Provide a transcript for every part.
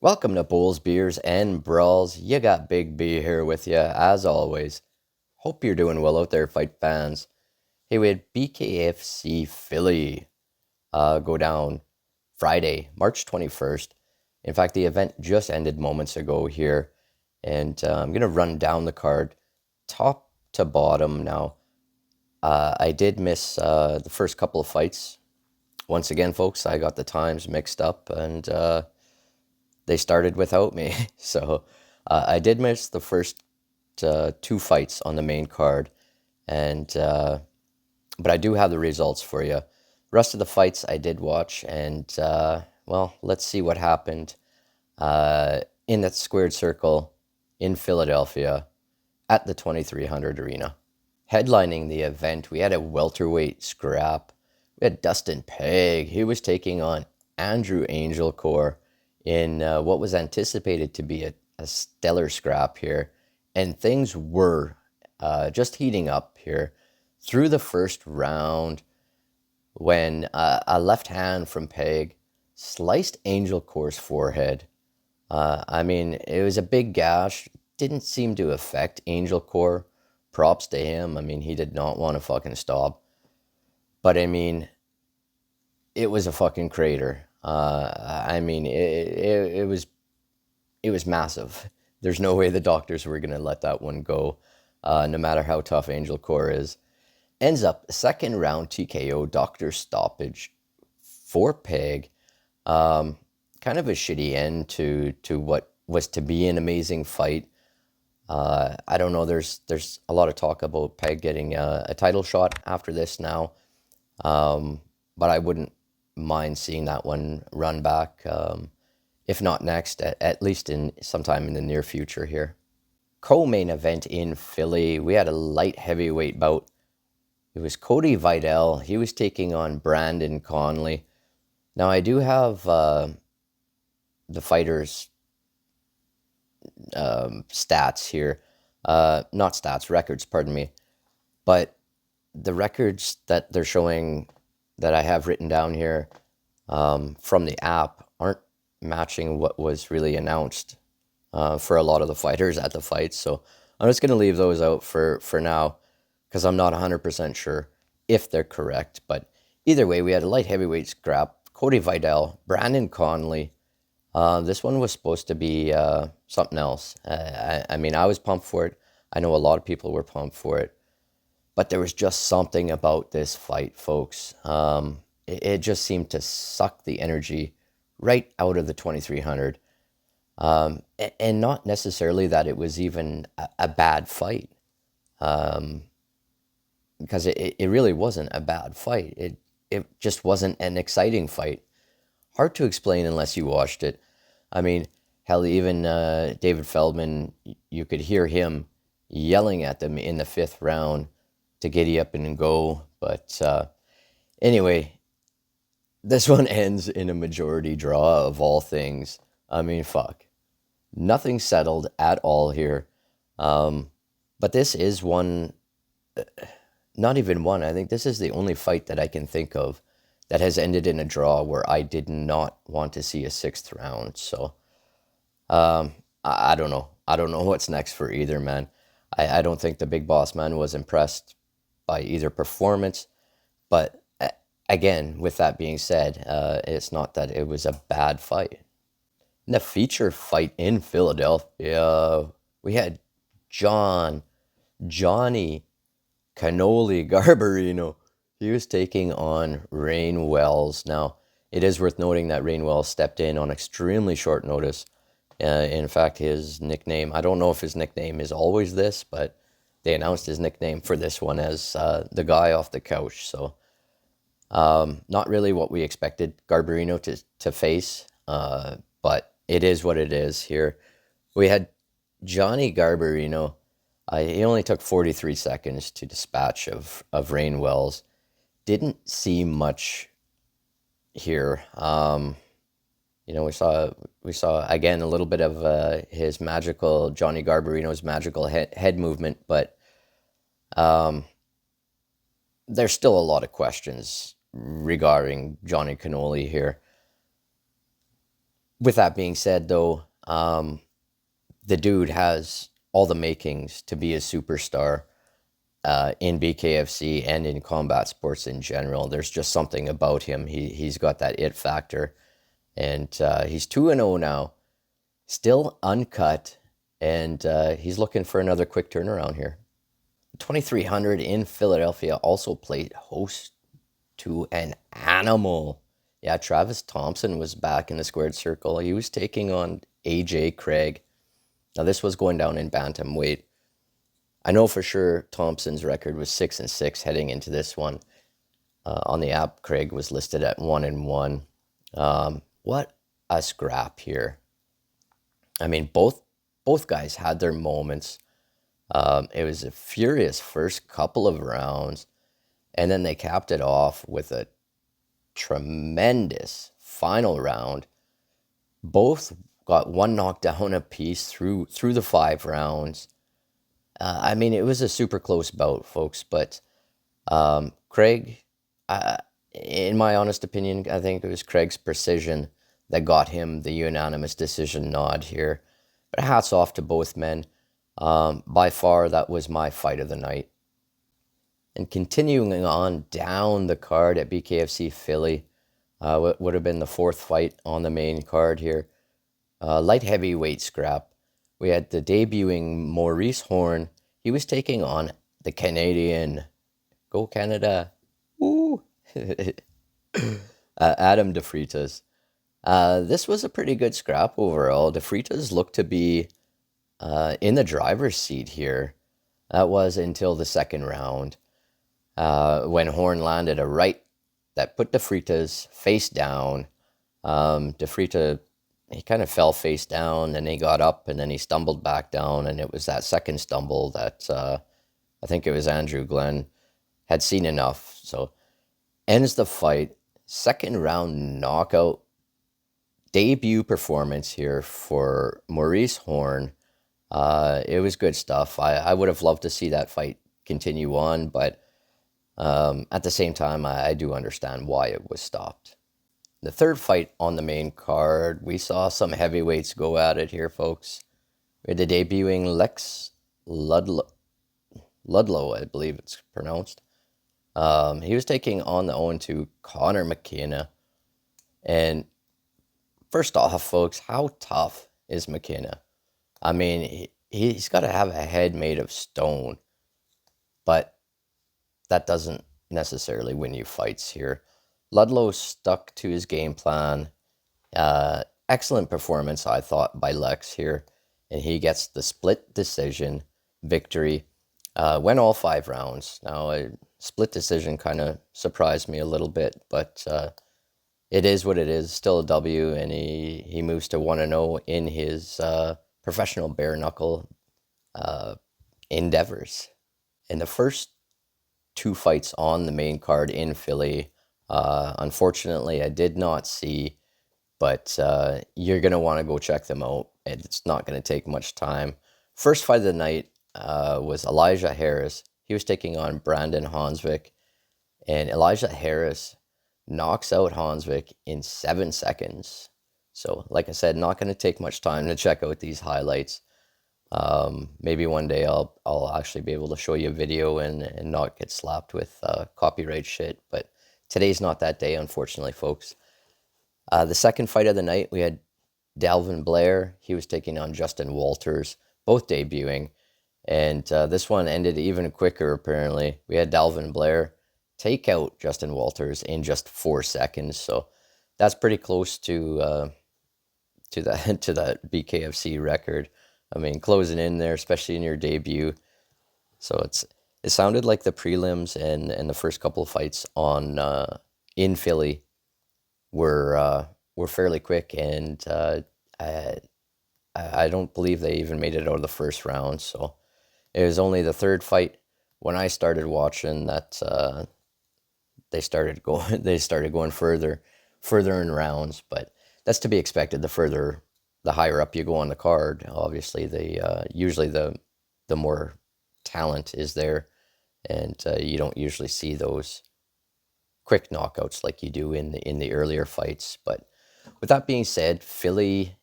Welcome to Bulls, Beers, and Brawls. You got Big B here with you, as always. Hope you're doing well out there, fight fans. Hey, we had BKFC Philly go down Friday, March 21st. In fact, the event just ended moments ago here, and I'm going to run down the card top to bottom now. I did miss the first couple of fights. Once again, folks, I got the times mixed up, and they started without me. So I did miss the first two fights on the main card, and but I do have the results for you. Rest of the fights I did watch, and well, let's see what happened in that squared circle in Philadelphia at the 2300 Arena. Headlining the event, we had a welterweight scrap. We had Dustin Pague. He was taking on Angelcor in what was anticipated to be a stellar scrap here. And things were just heating up here through the first round when a left hand from Pague sliced Angelcor's forehead. I mean, it was a big gash. Didn't seem to affect Angelcor. Props to him. I mean, he did not want to fucking stop. But I mean, it was a fucking crater. I mean, it was massive. There's no way the doctors were gonna let that one go, no matter how tough Angelcor is. Ends up second round TKO doctor stoppage for Peg. Kind of a shitty end to what was to be an amazing fight. I don't know. There's a lot of talk about Peg getting a title shot after this now, but I wouldn't mind seeing that one run back. If not next, at least in sometime in the near future here. Co-main event in Philly, we had a light heavyweight bout. It was Cody Vidal. He was taking on Brandon Conley. Now I do have the fighters' stats here, not stats, records, pardon me, but the records that they're showing that I have written down here from the app aren't matching what was really announced for a lot of the fighters at the fights. So I'm just going to leave those out for now because I'm not 100% sure if they're correct. But either way, we had a light heavyweight scrap. Cody Vidal, Brandon Conley. This one was supposed to be something else. I mean, I was pumped for it. I know a lot of people were pumped for it. But there was just something about this fight, folks. It just seemed to suck the energy right out of the 2300. And not necessarily that it was even a bad fight. Because it really wasn't a bad fight. It just wasn't an exciting fight. Hard to explain unless you watched it. I mean, hell, even David Feldman, you could hear him yelling at them in the fifth round to giddy up and go. But anyway, this one ends in a majority draw of all things. I mean, fuck. Nothing settled at all here. But this is one, not even one. I think this is the only fight that I can think of that has ended in a draw where I did not want to see a sixth round. So I don't know. I don't know what's next for either, man. I don't think the big boss man was impressed by either performance. But again, with that being said, it's not that it was a bad fight. In the feature fight in Philadelphia, we had Johnny Cannoli Garbarino. He was taking on Rain Wells. Now, it is worth noting that Rain Wells stepped in on extremely short notice. In fact, his nickname, I don't know if his nickname is always this, but they announced his nickname for this one as the guy off the couch. So, not really what we expected Garbarino to face, but it is what it is here. We had Johnny Garbarino. He only took 43 seconds to dispatch of Rain Wells. Didn't see much here. You know, we saw again a little bit of his magical Johnny Garbarino's magical head movement, but there's still a lot of questions regarding Johnny Cannoli here. With that being said, though, the dude has all the makings to be a superstar in BKFC and in combat sports in general. There's just something about him. He's got that it factor, and he's 2-0 now, still uncut, and he's looking for another quick turnaround here. 2300 in Philadelphia also played host to an animal. Yeah, Travis Thompson was back in the squared circle. He was taking on AJ Craig. Now this was going down in bantamweight. I know for sure Thompson's record was 6-6 heading into this one. On the app, Craig was listed at 1-1. What a scrap here! I mean, both guys had their moments. It was a furious first couple of rounds, and then they capped it off with a tremendous final round. Both got one knockdown apiece through the 5 rounds. I mean, it was a super close bout, folks, but Craig, in my honest opinion, I think it was Craig's precision that got him the unanimous decision nod here. But hats off to both men. By far, that was my fight of the night. And continuing on down the card at BKFC Philly, what would have been the 4th fight on the main card here. Light heavyweight scrap. We had the debuting Maurice Horn. He was taking on the Canadian. Go Canada. Woo! Adam DeFreitas. This was a pretty good scrap overall. DeFreitas looked to be in the driver's seat here. That was until the 2nd round, when Horn landed a right that put DeFreitas face down. DeFreitas, he kind of fell face down, and he got up, and then he stumbled back down, and it was that second stumble that I think it was Andrew Glenn had seen enough. So ends the fight. 2nd round knockout. Debut performance here for Maurice Horn. It was good stuff. I would have loved to see that fight continue on, but at the same time, I do understand why it was stopped. The 3rd fight on the main card, we saw some heavyweights go at it here, folks. We had the debuting Lex Ludlow, I believe it's pronounced. He was taking on the 0-2 Connor McKenna. And first off, folks, how tough is McKenna? I mean, he's got to have a head made of stone, but that doesn't necessarily win you fights here. Ludlow stuck to his game plan. Excellent performance, I thought, by Lex here, and he gets the split decision victory. Went all 5 rounds. Now, a split decision kind of surprised me a little bit, but it is what it is. Still a W, and he moves to 1-0 in his professional bare knuckle endeavors. In the first 2 fights on the main card in Philly, unfortunately, I did not see, but you're going to want to go check them out. It's not going to take much time. First fight of the night was Elijah Harris. He was taking on Brandon Hansvik, and Elijah Harris knocks out Hansvik in 7 seconds. So, like I said, not going to take much time to check out these highlights. Maybe one day I'll actually be able to show you a video and not get slapped with copyright shit, but today's not that day, unfortunately, folks. The second fight of the night, we had Dalvin Blair. He was taking on Justin Walters, both debuting, and this one ended even quicker, apparently. We had Dalvin Blair take out Justin Walters in just 4 seconds, so that's pretty close to that BKFC record. I mean, closing in there, especially in your debut. So it sounded like the prelims and the first couple of fights on in Philly were fairly quick, and I don't believe they even made it out of the first round. So it was only the 3rd fight when I started watching that they started going further in rounds, but that's to be expected. The higher up you go on the card, obviously, usually the more talent is there, and you don't usually see those quick knockouts like you do in the earlier fights. But With that being said, Philly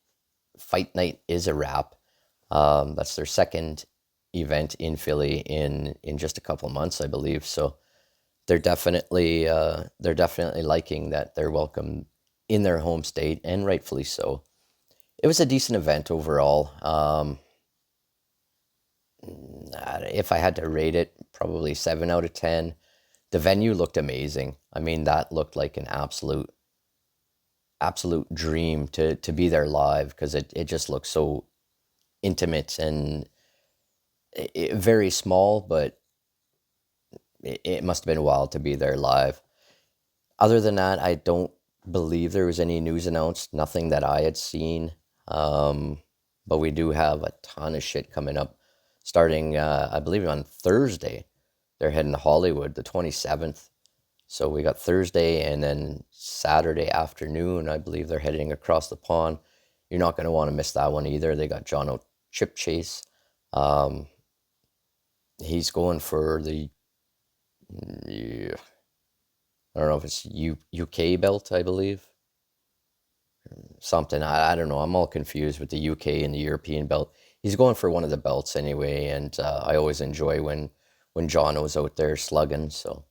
Fight Night is a wrap. That's their second event in Philly in just a couple months, I believe. So they're definitely liking that they're welcome in their home state, and rightfully so. It was a decent event overall. If I had to rate it, probably 7 out of 10. The venue looked amazing. I mean, that looked like an absolute dream to be there live, because it just looked so intimate and very small, but it must have been wild to be there live. Other than that, I don't believe there was any news announced, nothing that I had seen. But we do have a ton of shit coming up starting, I believe, on Thursday. They're heading to Hollywood, the 27th. So we got Thursday, and then Saturday afternoon, I believe they're heading across the pond. You're not going to want to miss that one either. They got John O. Chip Chase. He's going for the, yeah, I don't know if it's UK belt, I believe. Something. I don't know. I'm all confused with the UK and the European belt. He's going for one of the belts anyway, and I always enjoy when John was out there slugging. So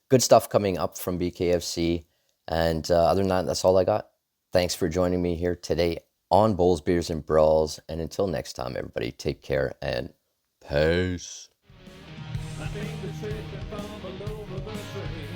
good stuff coming up from BKFC. And other than that, that's all I got. Thanks for joining me here today on Bowls, Beers, and Brawls. And until next time, everybody, take care and peace. I think the truth and fumble over the train.